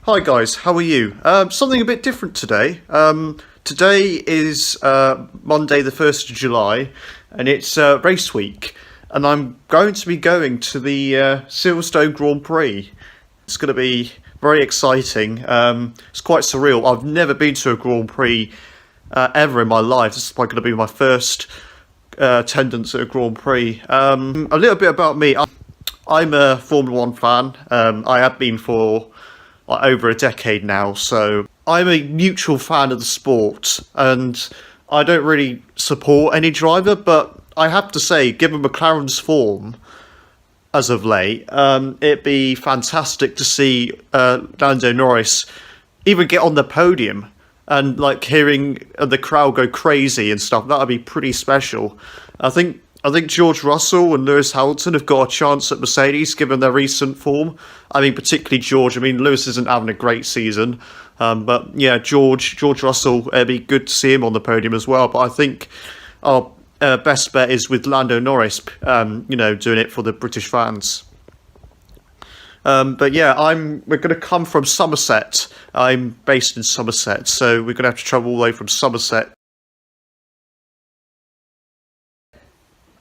Hi guys, how are you? Something a bit different today. Today is Monday the 1st of July and it's race week, and I'm going to be going to the Silverstone Grand Prix. It's going to be very exciting. It's quite surreal. I've never been to a Grand Prix ever in my life. This is probably going to be my first attendance at a Grand Prix. A little bit about me. I'm a Formula 1 fan. I have been for over a decade now, so I'm a neutral fan of the sport, and I don't really support any driver, but I have to say, given McLaren's form as of late, it'd be fantastic to see Lando Norris even get on the podium, and like hearing the crowd go crazy and stuff. That'd be pretty special. I think George Russell and Lewis Hamilton have got a chance at Mercedes given their recent form. I mean, particularly George. I mean, Lewis isn't having a great season, but yeah, George Russell, it'd be good to see him on the podium as well. But I think our best bet is with Lando Norris, doing it for the British fans. But yeah, we're going to come from Somerset. I'm based in Somerset, so we're going to have to travel all the way from Somerset.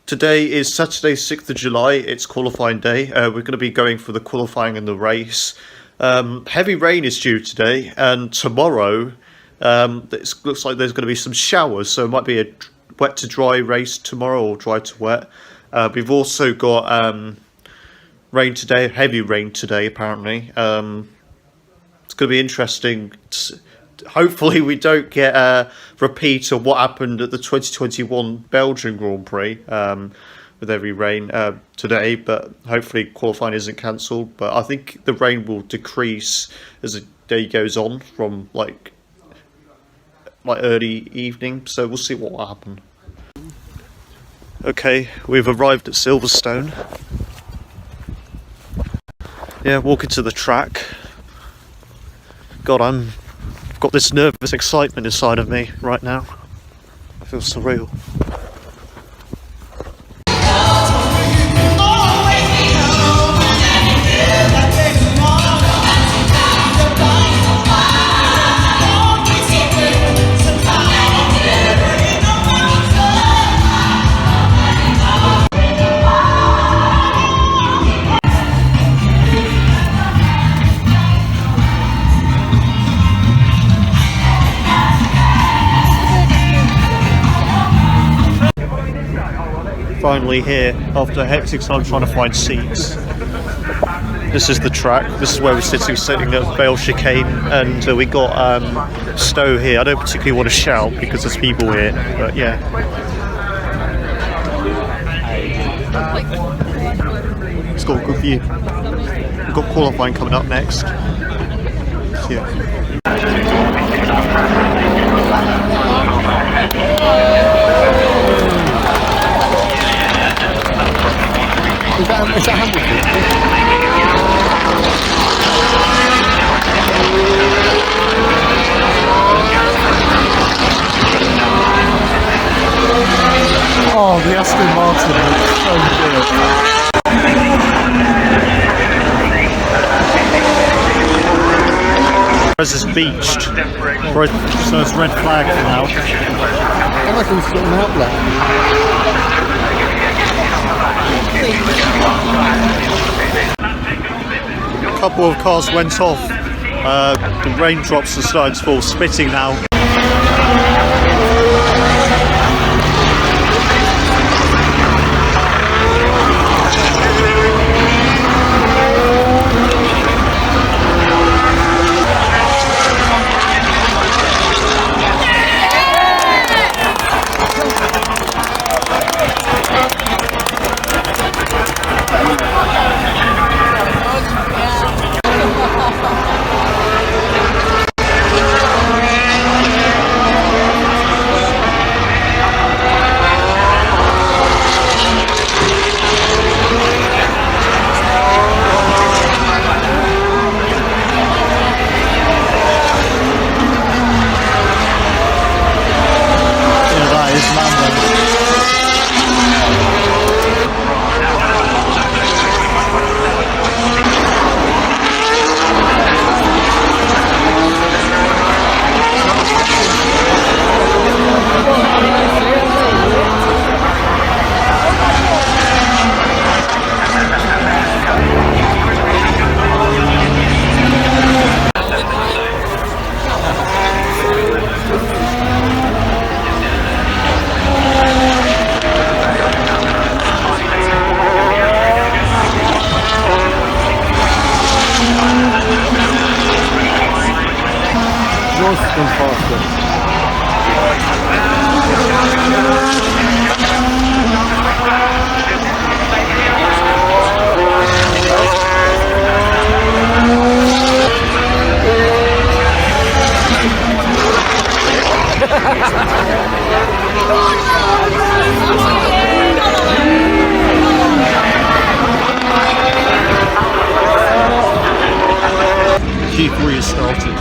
Today is Saturday, 6th of July. It's qualifying day. We're going to be going for the qualifying and the race. Heavy rain is due today, and tomorrow it looks like there's going to be some showers, so it might be a wet to dry race tomorrow, or dry to wet. We've also got rain today, heavy rain today apparently. It's going to be interesting. Hopefully we don't get a repeat of what happened at the 2021 Belgian Grand Prix with heavy rain today, but hopefully qualifying isn't cancelled. But I think the rain will decrease as the day goes on from like early evening, so we'll see what will happen. Okay, we've arrived at Silverstone. Yeah, walking to the track. God, I've got this nervous excitement inside of me right now. I feel surreal. Finally here, after a hectic time trying to find seats. This is the track. This is where we're sitting at Vale Chicane, and we got Stowe here. I don't particularly want to shout because there's people here, but yeah. It's got a good view. We've got qualifying coming up next. Yeah. Is that Hamilton? Oh, the Aston Martin looks so good. Perez is beached. So it's red flag for now. I reckon he's got an outlet. A couple of cars went off. The raindrops are starting to fall, spitting now. was gone faster. Q3 has started.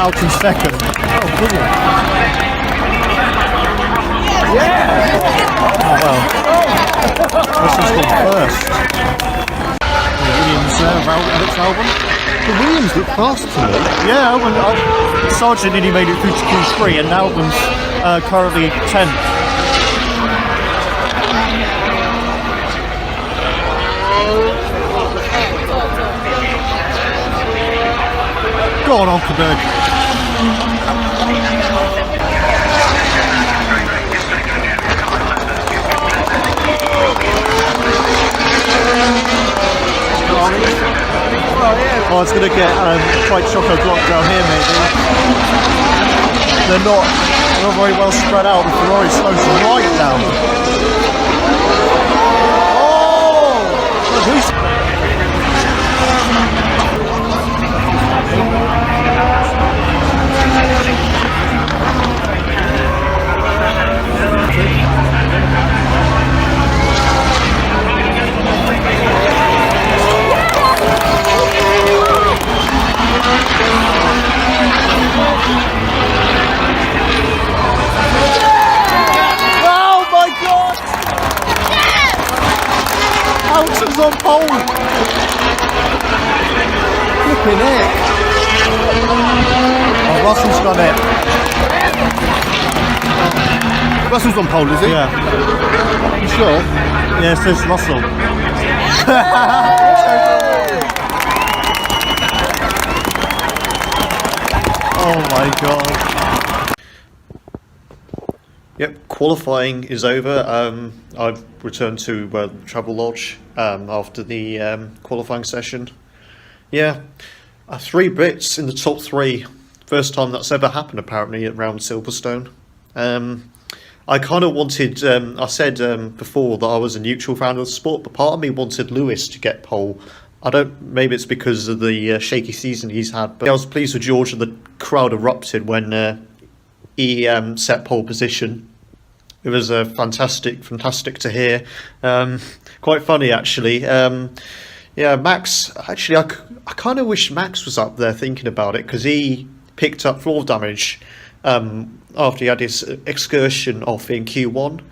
Out in second. Oh, brilliant. Oh, well. Russell's gone first. Williams there, Alex Albon. The Williams look fast to me. Yeah, when Sargent nearly made it through to Q3 and Albon's currently 10th. Go on, Hulkenberg. Oh, it's going to get quite choco-block down here, maybe. They're not very well spread out. The Ferrari slows right down. Oh! Who's... Oh my God! Alton's on pole! Flipping heck! Oh, Russell's done it. Russell's on pole, is he? Yeah. You sure? Yeah, it says Russell. Oh my God. Yep, qualifying is over. I've returned to Travel Lodge after the qualifying session. Yeah, 3 Brits in the top 3. First time that's ever happened apparently around Silverstone. I kind of wanted, I said before that I was a neutral fan of the sport, but part of me wanted Lewis to get pole. Maybe it's because of the shaky season he's had, but I was pleased with George and the crowd erupted when he set pole position. It was fantastic to hear. Quite funny actually. Yeah, Max, actually I kind of wish Max was up there thinking about it, because he picked up floor damage after he had his excursion off in Q1.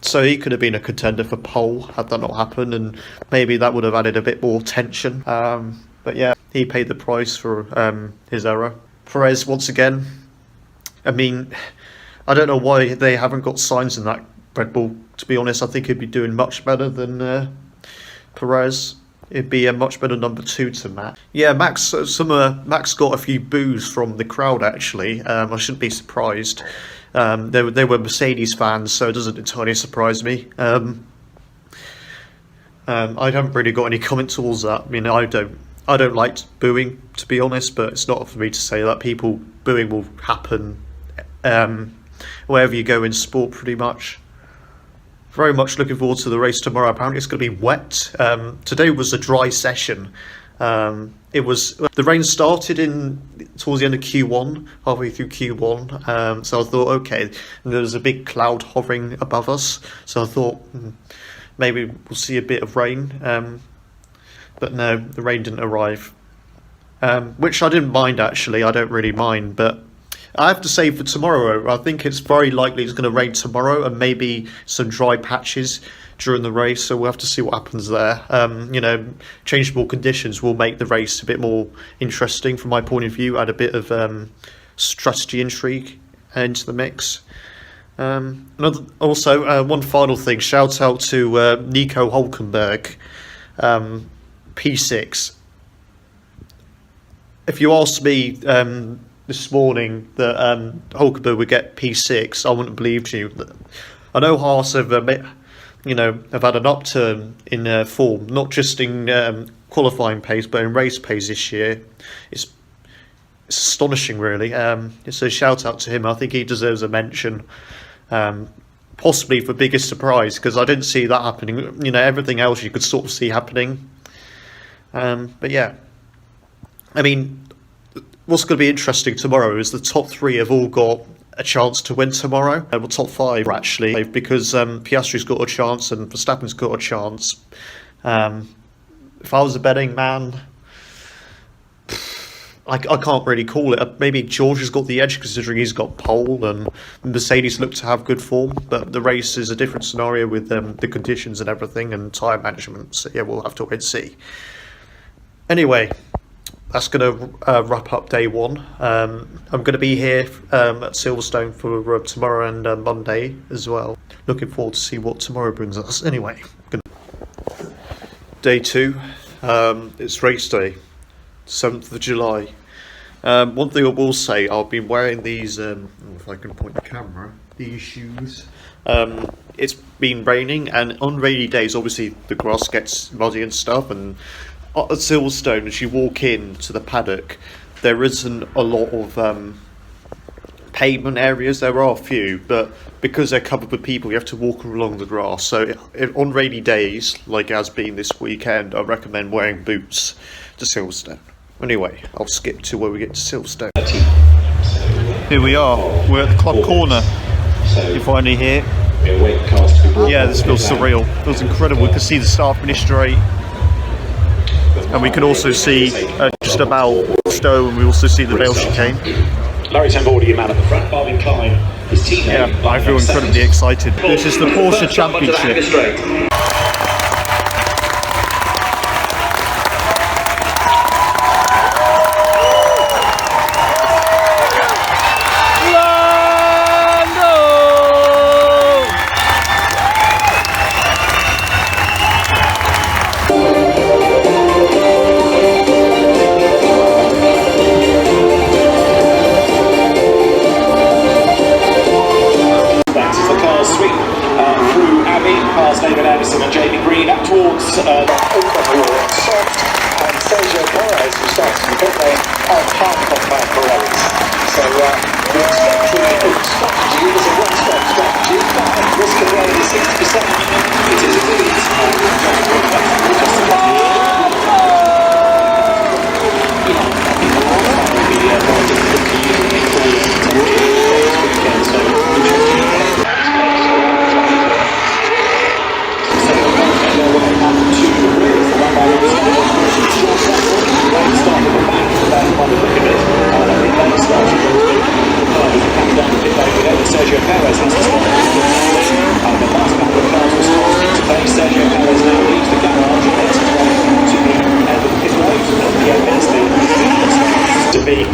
So he could have been a contender for pole had that not happened, and maybe that would have added a bit more tension. But yeah, he paid the price for his error. Perez, once again, I mean, I don't know why they haven't got signs in that Red Bull. To be honest, I think he'd be doing much better than Perez. It'd be a much better number 2 to Max. Yeah, Max got a few boos from the crowd actually. I shouldn't be surprised. They were Mercedes fans, so it doesn't entirely surprise me. I haven't really got any comment towards that. I mean, I don't like booing, to be honest, but it's not for me to say that. Booing will happen wherever you go in sport, pretty much. Very much looking forward to the race tomorrow. Apparently it's going to be wet. Today was a dry session. The rain started towards the end of Q1, halfway through Q1. So I thought, okay, and there was a big cloud hovering above us. So I thought maybe we'll see a bit of rain. But no, the rain didn't arrive, which I didn't mind actually. I don't really mind, but I have to say for tomorrow, I think it's very likely it's going to rain tomorrow and maybe some dry patches during the race. So we'll have to see what happens there. Changeable conditions will make the race a bit more interesting from my point of view. Add a bit of strategy intrigue into the mix. One final thing. Shout out to Nico Hulkenberg, P6. If you asked me this morning that Hulkenberg would get P6, I wouldn't have believed you. I know Haas have had an upturn in form, not just in qualifying pace, but in race pace this year. It's astonishing, really. So shout out to him. I think he deserves a mention. Possibly for biggest surprise, because I didn't see that happening. Everything else you could sort of see happening. But yeah. I mean, what's going to be interesting tomorrow is the top 3 have all got a chance to win tomorrow. Well, top 5 actually, because Piastri's got a chance and Verstappen's got a chance. If I was a betting man, I can't really call it. Maybe George has got the edge considering he's got pole and Mercedes look to have good form, but the race is a different scenario with the conditions and everything and tyre management. So yeah, we'll have to wait and see. Anyway, that's going to wrap up day 1. I'm going to be here at Silverstone for tomorrow and Monday as well. Looking forward to see what tomorrow brings us. Anyway, day 2. It's race day, 7th of July. One thing I will say, I've been wearing these, if I can point the camera, these shoes. It's been raining, and on rainy days, obviously, the grass gets muddy and stuff, and at Silverstone, as you walk into the paddock, there isn't a lot of pavement areas. There are a few, but because they're covered with people, you have to walk along the grass. So on rainy days, like as being this weekend, I recommend wearing boots to Silverstone. Anyway, I'll skip to where we get to Silverstone. Here we are. We're at the club corner. You're finally here. Yeah, this feels surreal. It feels incredible. We can see the start-finish straight. And we can also see just about Stowe, and we also see the Vale chicane. Larry Tembordi, your man at the front, Marvin Klein, his teammate. Yeah, I feel incredibly excited. This is the Porsche Championship.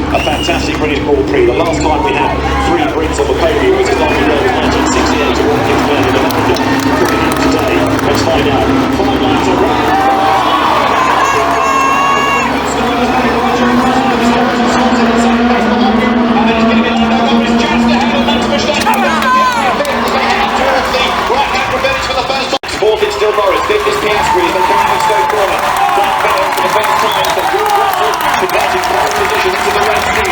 A fantastic British Grand Prix. The last time we had 3 Brits on the podium was as long ago as 1968 to Watkins Glen in America. Looking at today, let's find out. 5 laps of run. And then it's going to be lined up. It's just ahead of Max Verstappen. Right hand revenge for the first time. 4th it's still Norris. 5th is Piastri as they come out of Stowe corner. Black pedal for the first time. So George Russell converting pole position into the Red Sea.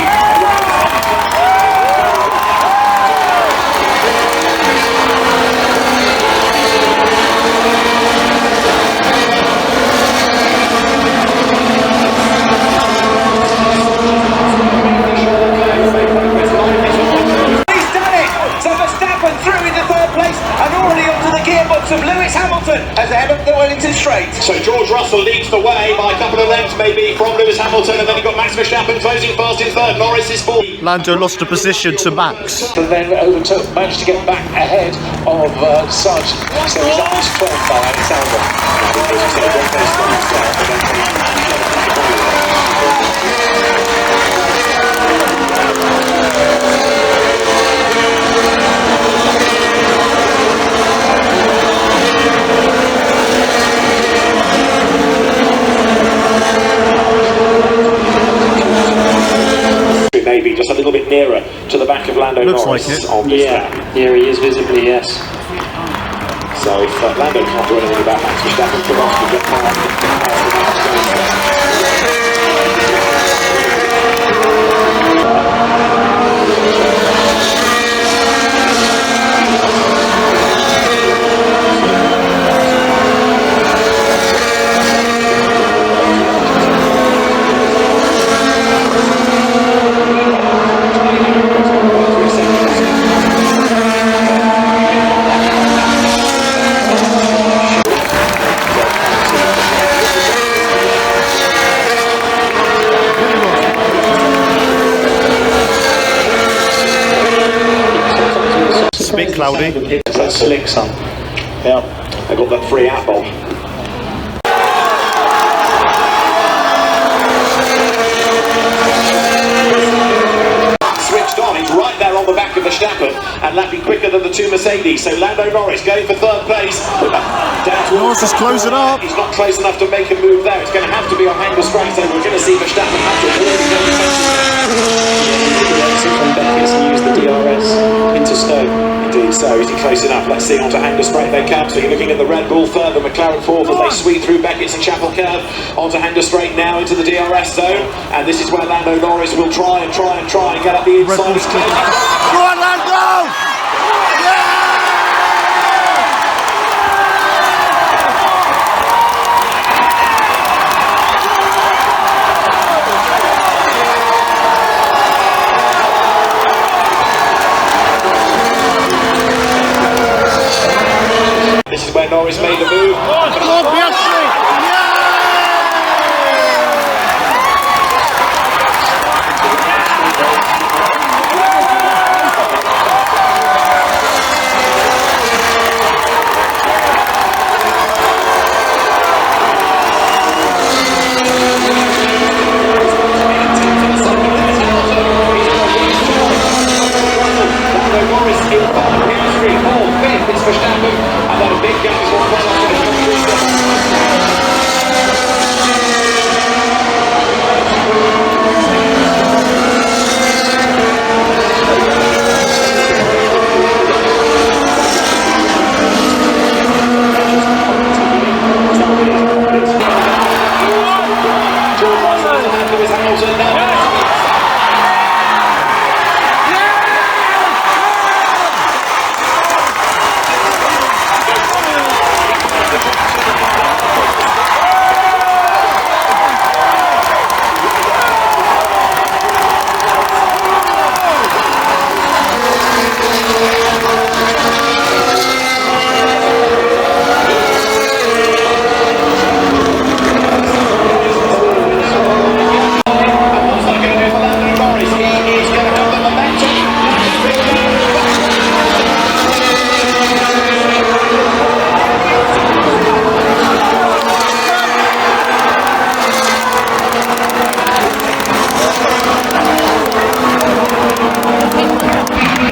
He's done it! So Verstappen through into 3rd place and already onto the gearbox of Lewis Hamilton has ahead of the Wellington Straight. So George Russell leads the way by a couple of lengths maybe from Lewis Hamilton, and then you've got Max Verstappen closing fast in third. Norris is fourth. Lando lost a position to Max. And then overtook, managed to get back ahead of Sargent. So he's up to 12th by Alexander. Maybe just a little bit nearer to the back of Lando Looks Norris like it. on this track. Here he is visibly, yes. So if Lando can't do anything about Max Verstappen, Prost can get past It's a bit cloudy. It's that slick sun. Yeah, I got that free apple. Switched on, he's right there on the back of Verstappen and lapping quicker than the two Mercedes. So Lando Norris going for third place. Down Norris is closing up. He's not close enough to make a move there. It's going to have to be on angle straight, so we're going to see Verstappen have to really go From Beckett's and use the DRS into Stowe. Indeed, so is he close enough? Let's see, onto Hanger Straight they come. So you're looking at the Red Bull third, the McLaren fourth as they sweep through Beckett's and Chapel Curve onto Hanger Straight now into the DRS zone, and this is where Lando Norris will try and get up the inside. Go on, Lando! This is where Norris made the move.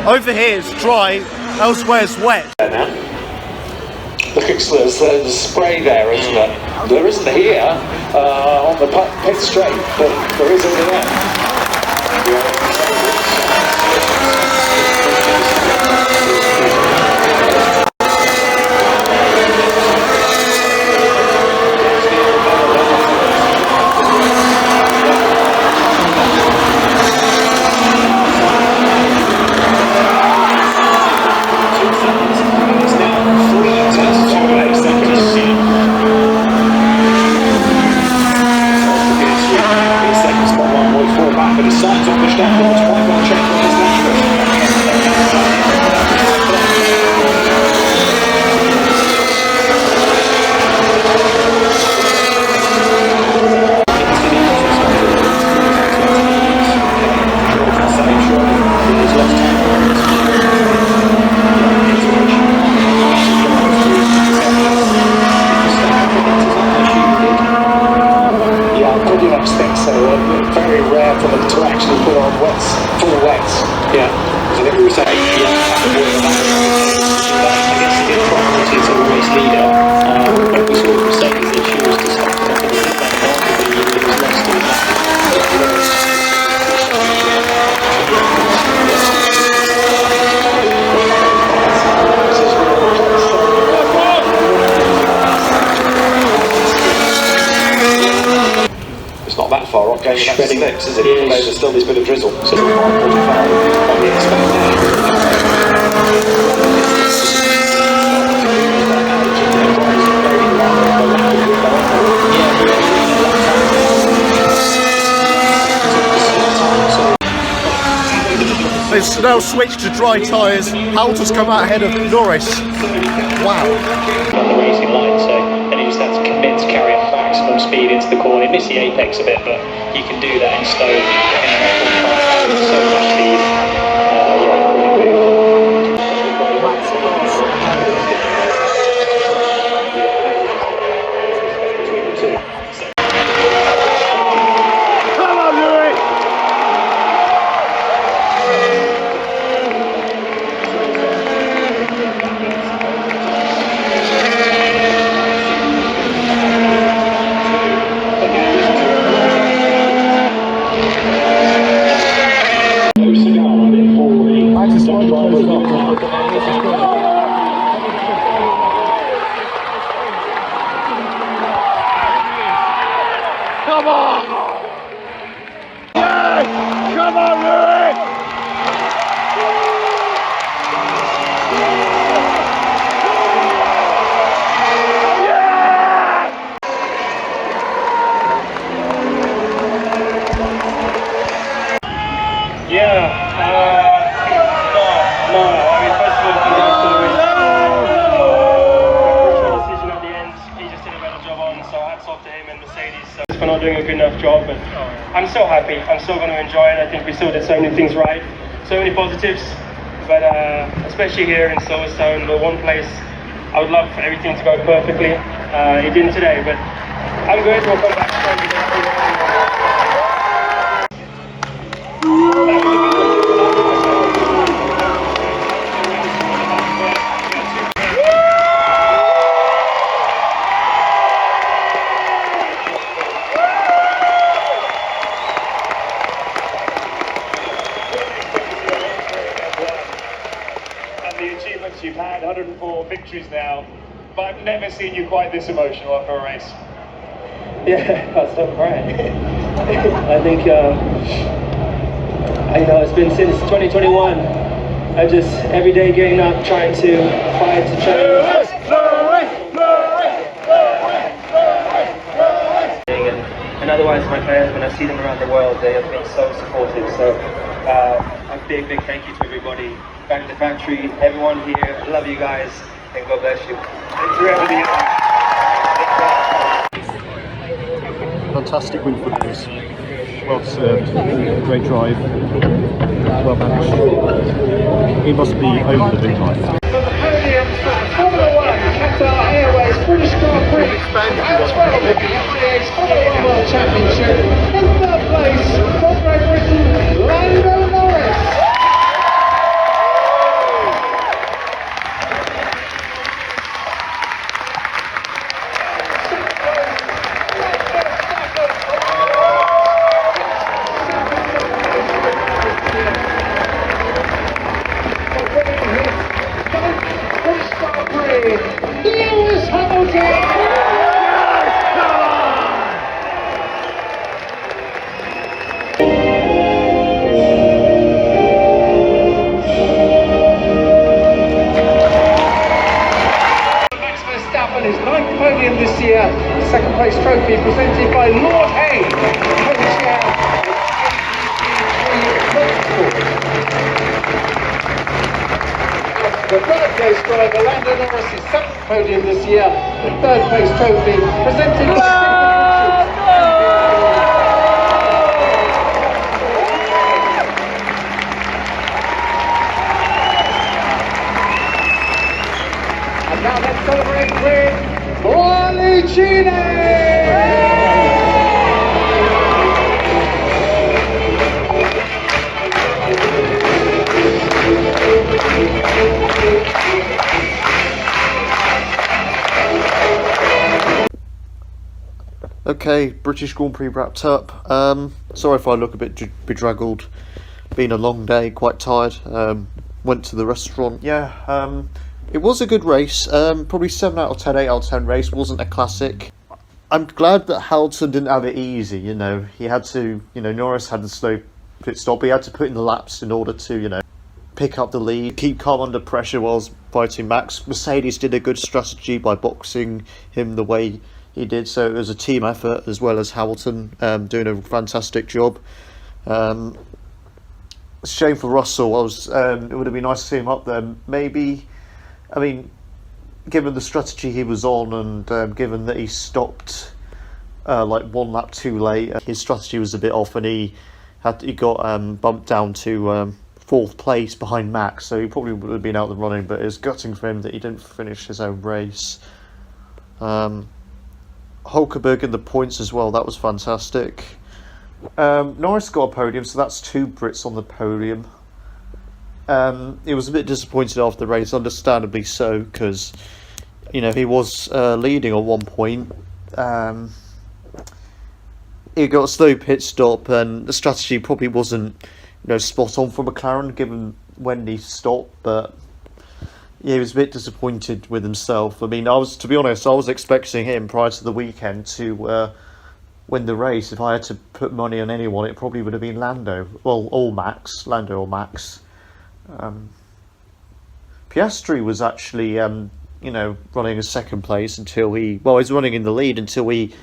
Over here it's dry, elsewhere it's wet. Look, there's spray there, isn't there? There isn't here on the pit straight, but there is over there. wets, full wets. Yeah, because I think we were saying, I guess the good priority to the race leader, what we sort of say is that she was to start to the it was less to It's not that far off going back to six, is it? Even though there's still this bit of drizzle. So It's now switched to dry tyres. Hamilton's come out ahead of Norris. Wow. On the racing line, so then he just had to commit to carry up maximum speed into the corner. He missed the apex a bit, but you can do that in stone. So much speed. Come on! Yes! Come on, Lewis! For not doing a good enough job, but I'm so happy. I'm still going to enjoy it. I think we still did so many things right, so many positives, but especially here in Silverstone, the one place I would love for everything to go perfectly. It didn't today, but I'm good. We'll come back You've had 104 victories now, but I've never seen you quite this emotional after a race. Yeah, I stopped crying. I think, it's been since 2021. I just, every day getting up, trying to fight to change. And otherwise, my fans, when I see them around the world, they have been so supportive. So, a big thank you to everybody back in the factory, everyone here. I love you guys, and God bless you. Thanks for everything. Fantastic win for Lewis. Well deserved. Great drive. Well managed. He must be over the big line. From the podium for Formula 1, Qatar Airways British Grand Prix, and 12 of the FIA's Formula 1 World Championship. In third place, from Great Britain, Lando Norris. Lewis Hamilton! Max Verstappen, his 9th podium this year, second place trophy presented by Lord Hay, co-chair. The third place driver, Lando Norris' 7th podium this year, the third place trophy presented by And now let's celebrate with Bolicini! Okay, British Grand Prix wrapped up. Sorry if I look a bit bedraggled. Been a long day, quite tired. Went to the restaurant. Yeah, it was a good race. Probably 7 out of 10, 8 out of 10 race. Wasn't a classic. I'm glad that Hamilton didn't have it easy, you know. He had to, you know, Norris had the slow pit stop. He had to put in the laps in order to, you know, pick up the lead, keep calm under pressure whilst fighting Max. Mercedes did a good strategy by boxing him the way he did, so it was a team effort as well as Hamilton doing a fantastic job. Shame for Russell. It would have been nice to see him up there. Maybe, I mean, given the strategy he was on and given that he stopped like 1 lap too late, his strategy was a bit off, and he got bumped down to 4th place behind Max, so he probably would have been out of the running, but it's gutting for him that he didn't finish his own race. Hulkenberg in the points as well, that was fantastic. Norris got a podium, so that's 2 Brits on the podium. He was a bit disappointed after the race, understandably so, because, you know, he was leading at one point. He got a slow pit stop, and the strategy probably wasn't, you know, spot on for McLaren given when he stopped, but yeah, he was a bit disappointed with himself. I mean, to be honest, I was expecting him prior to the weekend to win the race. If I had to put money on anyone, it probably would have been Lando. Well, Lando or Max. Piastri was actually, you know, running in 2nd place until he was running in the lead until he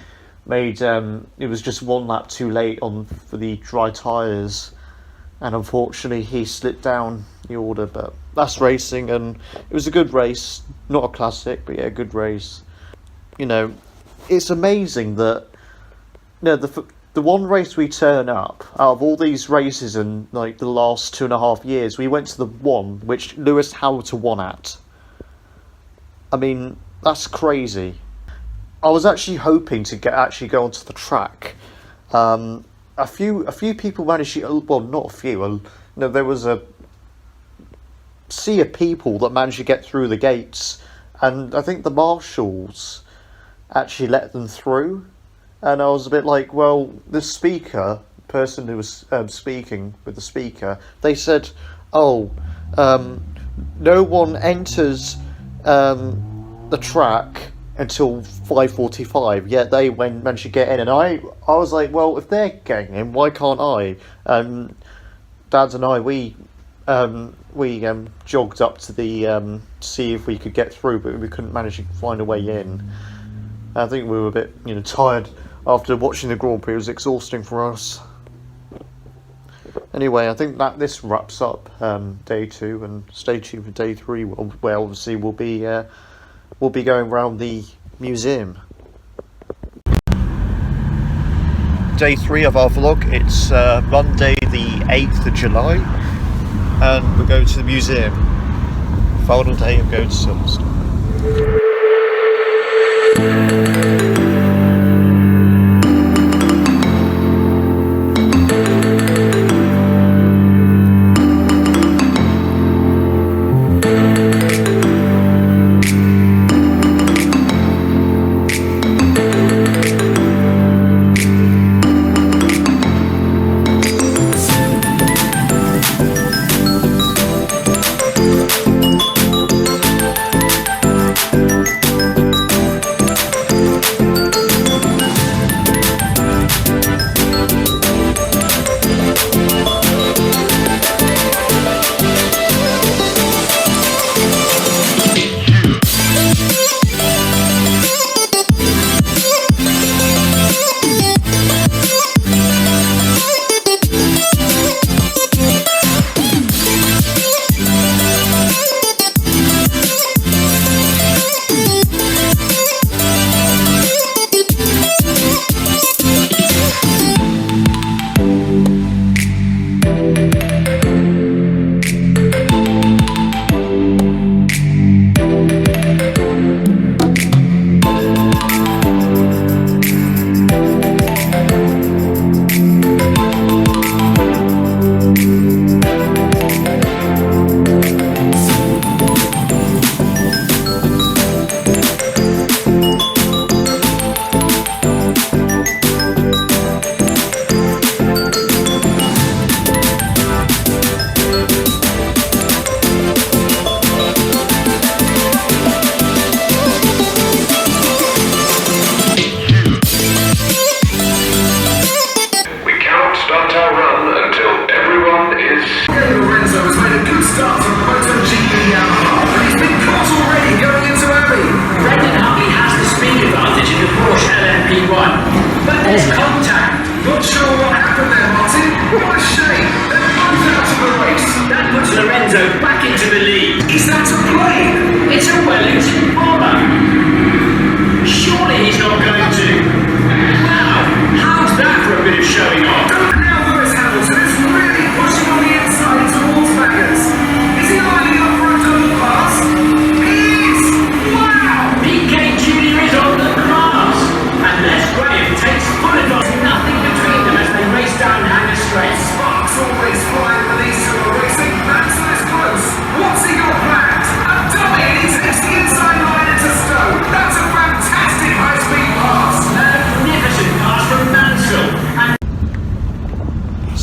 made, it was just 1 lap too late for the dry tyres. And unfortunately, he slipped down the order, but that's racing, and it was a good race. Not a classic, but yeah, a good race. You know, it's amazing that, you know, the one race we turn up, out of all these races in, like, the last 2.5 years, we went to the one which Lewis Hamilton won at. I mean, that's crazy. I was actually hoping to go onto the track. A few people managed to, well, not a few, no, there was a sea of people that managed to get through the gates, and I think the marshals actually let them through, and I was a bit like, well, the person who was speaking with the speaker, they said, no one enters the track until 5:45, yet they managed to get in, and I was like, well, if they're getting in, why can't I? Dad and I, we jogged up to the see if we could get through, but we couldn't manage to find a way in. I think we were a bit, you know, tired after watching the Grand Prix. It was exhausting for us. Anyway, I think that this wraps up day 2, and stay tuned for day 3, where obviously we'll be going around the museum. Day 3 of our vlog. It's Monday the 8th of July, and we're going to the museum. Final day of going to Silverstone.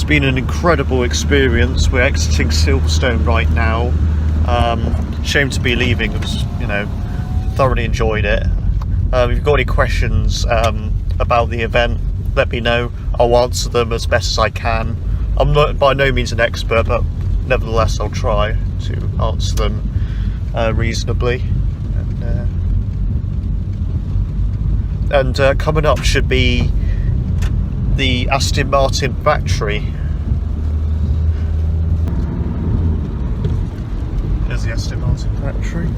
been an incredible experience. We're exiting Silverstone right now. Shame to be leaving, because, you know, thoroughly enjoyed it. If you've got any questions about the event, let me know. I'll answer them as best as I can. I'm not by no means an expert, but nevertheless I'll try to answer them reasonably. And coming up should be the Aston Martin factory. There's the Aston Martin factory.